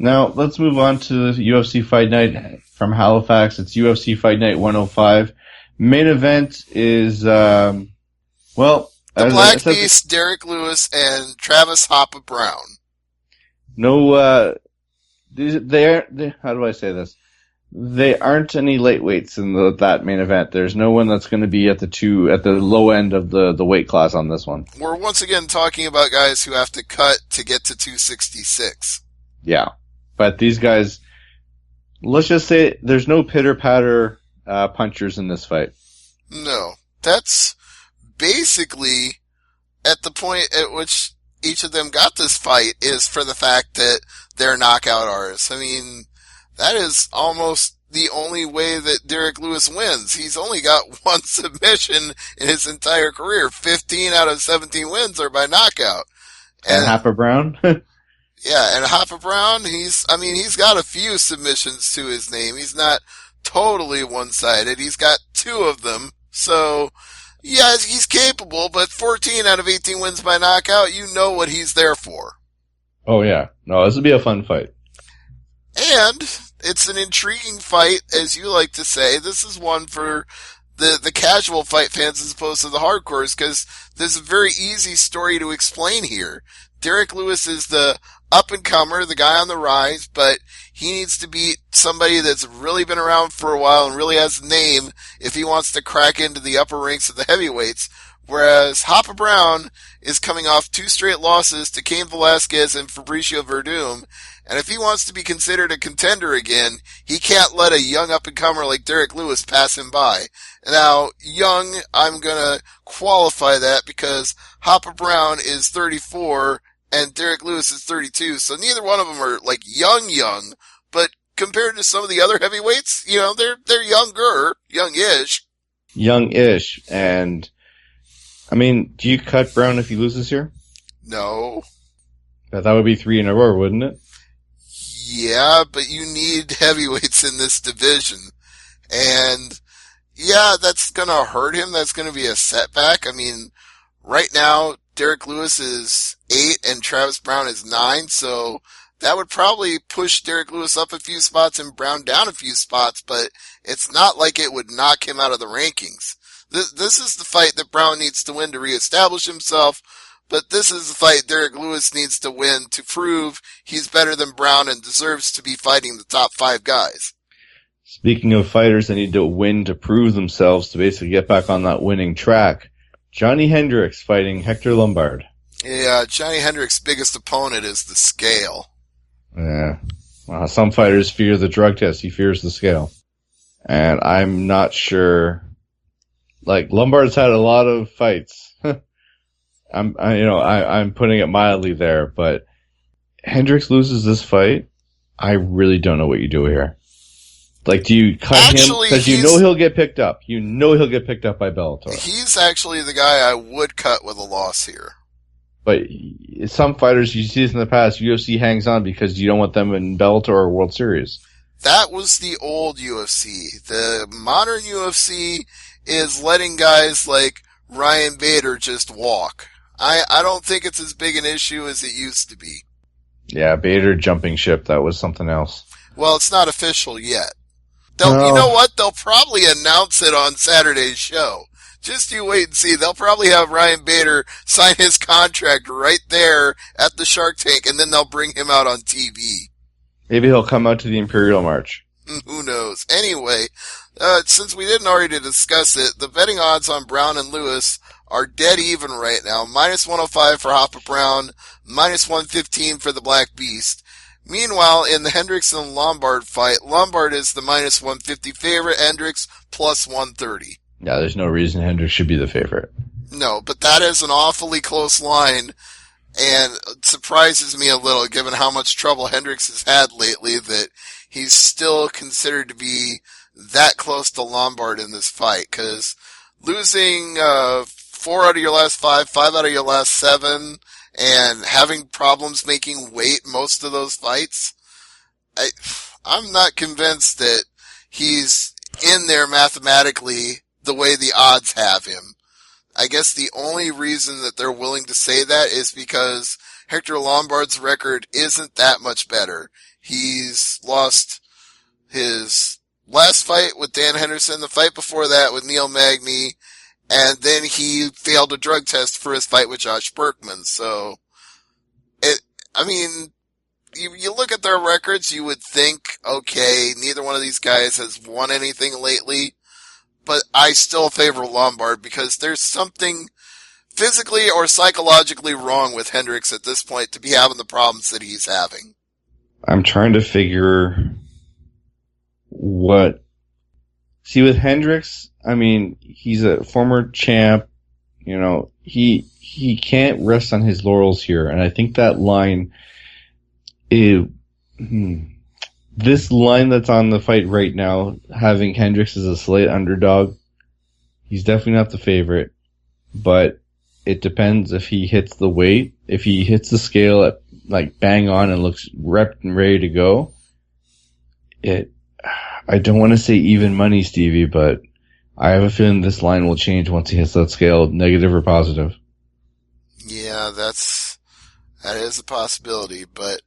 Now, let's move on to UFC Fight Night from Halifax. It's UFC Fight Night 105. Main event is, The Black Beast, Derrick Lewis, and Travis Hoppa Browne. No, how do I say this? They aren't any lightweights in that main event. There's no one that's going to be at the low end of the weight class on this one. We're once again talking about guys who have to cut to get to 266. Yeah. But these guys, let's just say there's no pitter-patter punchers in this fight. No. That's basically at the point at which each of them got this fight is for the fact that they're knockout artists. I mean, that is almost the only way that Derrick Lewis wins. He's only got one submission in his entire career. 15 out of 17 wins are by knockout. And Hoppa Browne? Yeah, and Hoppa Browne, he's got a few submissions to his name. He's not totally one-sided. He's got two of them. So, yeah, he's capable, but 14 out of 18 wins by knockout, you know what he's there for. Oh, yeah. No, this would be a fun fight. And it's an intriguing fight, as you like to say. This is one for the casual fight fans as opposed to the hardcores, because there's a very easy story to explain here. Derrick Lewis is the up-and-comer, the guy on the rise, but he needs to beat somebody that's really been around for a while and really has a name if he wants to crack into the upper ranks of the heavyweights, whereas Hoppa Browne is coming off 2 straight losses to Cain Velasquez and Fabricio Verdum, and if he wants to be considered a contender again, he can't let a young up-and-comer like Derrick Lewis pass him by. Now, young, I'm gonna qualify that because Hoppa Browne is 34 and Derrick Lewis is 32, so neither one of them are like young, but compared to some of the other heavyweights, you know, they're youngish. Youngish, and I mean, do you cut Browne if he loses here? No. That would be 3 in a row, wouldn't it? Yeah, but you need heavyweights in this division. And yeah, that's gonna hurt him. That's gonna be a setback. I mean, right now, Derrick Lewis is 8 and Travis Browne is 9, so that would probably push Derrick Lewis up a few spots and Browne down a few spots, but it's not like it would knock him out of the rankings. This is the fight that Browne needs to win to reestablish himself, but this is the fight Derrick Lewis needs to win to prove he's better than Browne and deserves to be fighting the top 5 guys. Speaking of fighters that need to win to prove themselves to basically get back on that winning track, Johnny Hendricks fighting Hector Lombard. Yeah, Johnny Hendricks' biggest opponent is the scale. Yeah. Some fighters fear the drug test. He fears the scale. And I'm not sure. Like, Lombard's had a lot of fights. I'm putting it mildly there, but Hendricks loses this fight. I really don't know what you do here. Like, do you cut him? Because you know he'll get picked up. You know he'll get picked up by Bellator. He's actually the guy I would cut with a loss here. But some fighters, you see this in the past, UFC hangs on because you don't want them in Bellator or World Series. That was the old UFC. The modern UFC is letting guys like Ryan Bader just walk. I don't think it's as big an issue as it used to be. Yeah, Bader jumping ship, that was something else. Well, it's not official yet. You know what? They'll probably announce it on Saturday's show. Just you wait and see. They'll probably have Ryan Bader sign his contract right there at the Shark Tank, and then they'll bring him out on TV. Maybe he'll come out to the Imperial March. Who knows? Anyway, since we didn't already discuss it, the betting odds on Browne and Lewis are dead even right now. Minus 105 for Hoppa Browne, minus 115 for the Black Beast. Meanwhile, in the Hendricks and Lombard fight, Lombard is the minus 150 favorite, Hendricks plus 130. Yeah, there's no reason Hendricks should be the favorite. No, but that is an awfully close line, and it surprises me a little given how much trouble Hendricks has had lately that he's still considered to be that close to Lombard in this fight, because losing 4 out of your last 5 out of your last 7, and having problems making weight most of those fights, I'm not convinced that he's in there mathematically the way the odds have him. I guess the only reason that they're willing to say that is because Hector Lombard's record isn't that much better. He's lost his last fight with Dan Henderson, the fight before that with Neil Magny, and then he failed a drug test for his fight with Josh Berkman. So, you look at their records, you would think, okay, neither one of these guys has won anything lately, but I still favor Lombard because there's something physically or psychologically wrong with Hendricks at this point to be having the problems that he's having. I'm trying to figure see with Hendricks, he's a former champ, he can't rest on his laurels here, and I think that line this line that's on the fight right now, having Hendricks as a slight underdog, he's definitely not the favorite, but it depends if he hits the weight. If he hits the scale at bang on and looks repped and ready to go, I don't want to say even money, Stevie, but I have a feeling this line will change once he hits that scale, negative or positive. Yeah, that is a possibility, but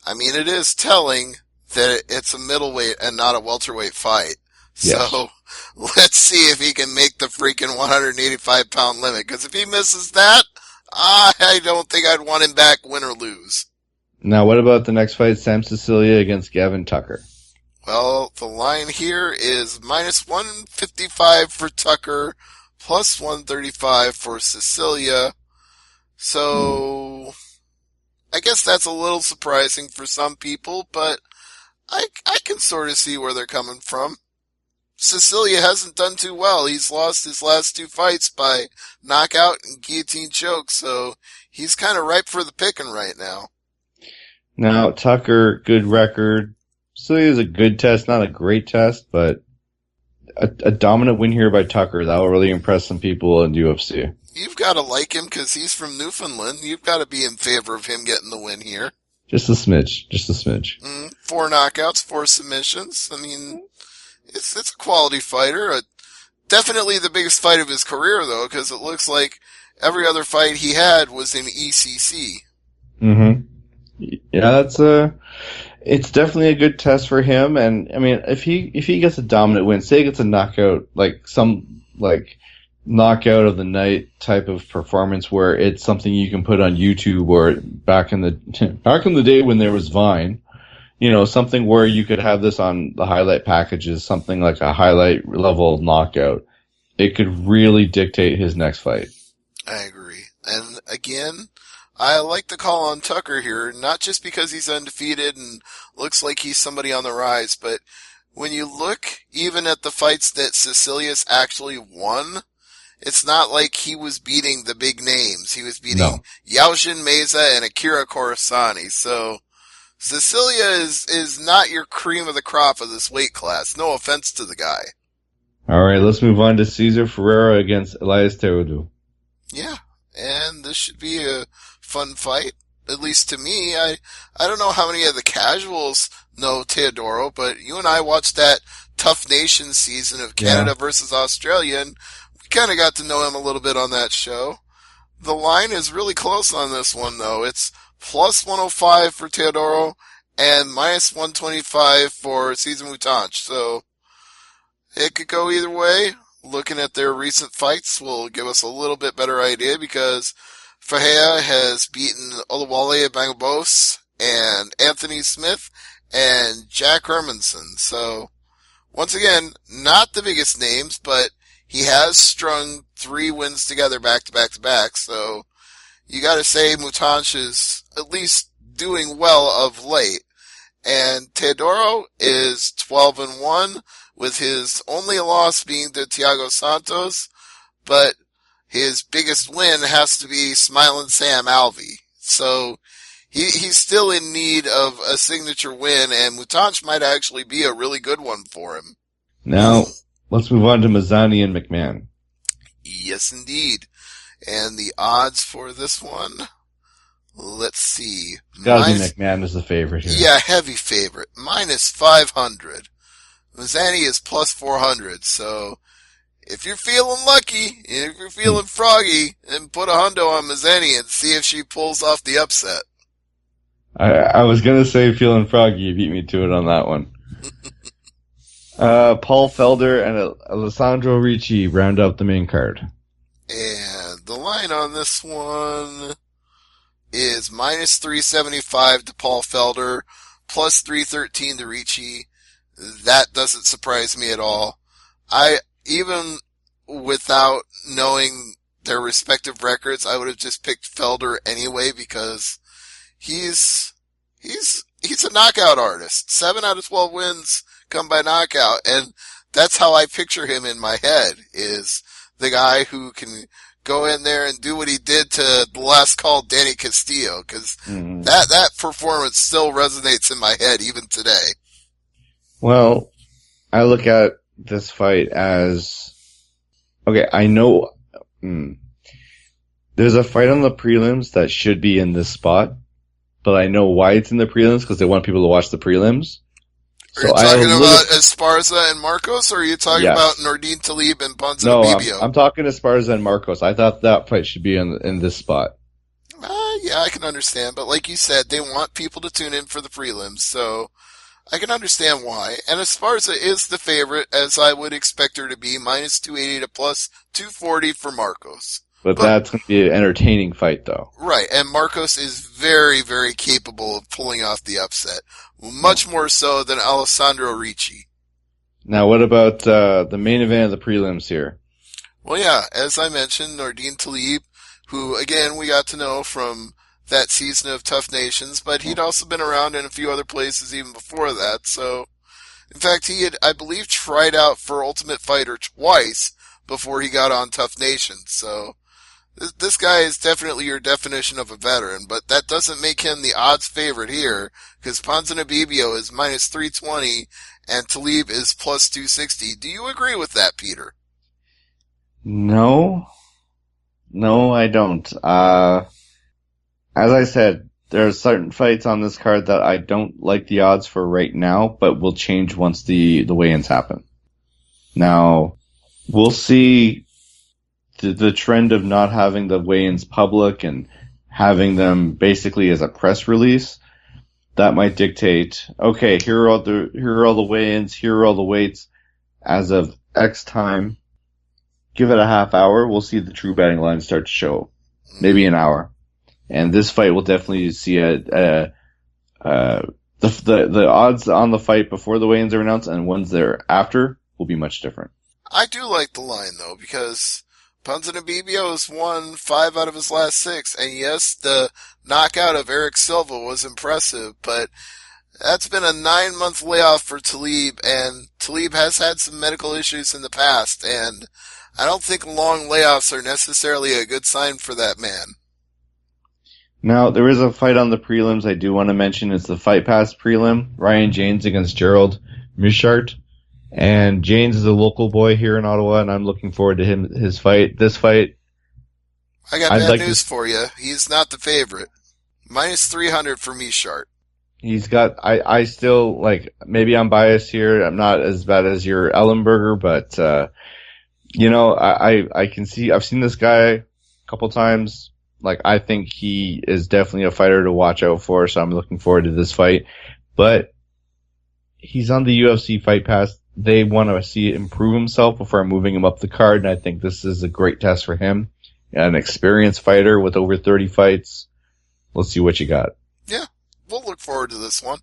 it is telling that it's a middleweight and not a welterweight fight. Yes. So let's see if he can make the freaking 185-pound limit, because if he misses that, I don't think I'd want him back, win or lose. Now, what about the next fight, Sam Cecilia against Gavin Tucker? Well, the line here is minus 155 for Tucker, plus 135 for Cecilia. So, I guess that's a little surprising for some people, but I can sort of see where they're coming from. Cecilia hasn't done too well. He's lost his last two fights by knockout and guillotine choke, so he's kind of ripe for the picking right now. Now, Tucker, good record. Cecilia's a good test, not a great test, but a dominant win here by Tucker. That will really impress some people in UFC. You've got to like him because he's from Newfoundland. You've got to be in favor of him getting the win here. Just a smidge. 4 knockouts, 4 submissions. It's a quality fighter. Definitely the biggest fight of his career, though, because it looks like every other fight he had was in ECC. Yeah, it's definitely a good test for him. And if he gets a dominant win, say he gets a knockout, knockout of the night type of performance where it's something you can put on YouTube, or back in the day when there was Vine, something where you could have this on the highlight packages, something like a highlight level knockout. It could really dictate his next fight. I agree. And again, I like the call on Tucker here, not just because he's undefeated and looks like he's somebody on the rise, but when you look even at the fights that Cecilia's actually won, it's not like he was beating the big names. He was beating Yaojin Meza and Akira Kurosani. So Cecilia is not your cream of the crop of this weight class. No offense to the guy. All right, let's move on to Cesar Ferreira against Elias Teodoro. Yeah, and this should be a fun fight, at least to me. I don't know how many of the casuals know Teodoro, but you and I watched that Tough Nation season of Canada versus Australia, and we kind of got to know him a little bit on that show. The line is really close on this one, though. It's plus 105 for Teodoro and minus 125 for Cesar Mutanch. So it could go either way. Looking at their recent fights will give us a little bit better idea, because Fahea has beaten Oluwale Bangabos and Anthony Smith and Jack Hermanson. So once again, not the biggest names, but he has strung 3 wins together back to back to back. So you got to say Mutanch is at least doing well of late. And Teodoro is 12-1, with his only loss being to Thiago Santos, but his biggest win has to be Smiling Sam Alvey. So he's still in need of a signature win, and Mutanch might actually be a really good one for him. Now, let's move on to Mazzani and McMahon. Yes, indeed. And the odds for this one, let's see. Gotta be McMahon is the favorite here. Yeah, heavy favorite. Minus 500. Mazzani is plus 400. So if you're feeling lucky, if you're feeling froggy, then put a hundo on Mazzani and see if she pulls off the upset. I was gonna say feeling froggy. You beat me to it on that one. Paul Felder and Alessandro Ricci round out the main card. And the line on this one is minus 375 to Paul Felder, plus 313 to Ricci. That doesn't surprise me at all. Even without knowing their respective records, I would have just picked Felder anyway because he's a knockout artist. 7 out of 12 wins come by knockout, and that's how I picture him in my head, is the guy who can go in there and do what he did to the last call Danny Castillo, because that performance still resonates in my head even today. Well, I look at this fight as, okay, I know there's a fight on the prelims that should be in this spot, but I know why it's in the prelims, because they want people to watch the prelims. Are you talking about Esparza and Marcos, or are you talking about Nordine Talib and Ponzinibbio? No, I'm talking Esparza and Marcos. I thought that fight should be in this spot. Yeah, I can understand, but like you said, they want people to tune in for the prelims, so I can understand why. And Esparza is the favorite, as I would expect her to be, minus 280 to plus 240 for Marcos. But that's going to be an entertaining fight, though. Right, and Marcos is very, very capable of pulling off the upset. Much more so than Alessandro Ricci. Now, what about the main event of the prelims here? Well, yeah, as I mentioned, Nordine Talib, who, again, we got to know from that season of Tough Nations, but he'd also been around in a few other places even before that. So, in fact, he had, I believe, tried out for Ultimate Fighter twice before he got on Tough Nations. So, this guy is definitely your definition of a veteran, but that doesn't make him the odds favorite here, because Ponzinibbio is minus 320 and Talib is plus 260. Do you agree with that, Peter? No, I don't. As I said, there are certain fights on this card that I don't like the odds for right now, but will change once the weigh-ins happen. Now, we'll see the trend of not having the weigh-ins public and having them basically as a press release. That might dictate, okay, here are all the weigh-ins, here are all the weights as of X time. Give it a half hour, we'll see the true betting line start to show. Maybe an hour. And this fight will definitely see the odds on the fight before the weigh-ins are announced and ones there after will be much different. I do like the line, though, because Ponzinibbio has won 5 out of his last 6, and yes, the knockout of Eric Silva was impressive, but that's been a 9-month layoff for Talib, and Talib has had some medical issues in the past, and I don't think long layoffs are necessarily a good sign for that man. Now, there is a fight on the prelims I do want to mention. It's the Fight Pass prelim, Ryan James against Gerald Mischart. And James is a local boy here in Ottawa, and I'm looking forward to his fight. This fight, I got bad news for you. He's not the favorite. Minus 300 for Mischart. He's got, I still, maybe I'm biased here. I'm not as bad as your Ellenberger, but, I can see, I've seen this guy a couple times. I think he is definitely a fighter to watch out for, so I'm looking forward to this fight. But he's on the UFC Fight Pass. They want to see it improve himself before moving him up the card, and I think this is a great test for him. An experienced fighter with over 30 fights. Let's see what you got. Yeah, we'll look forward to this one.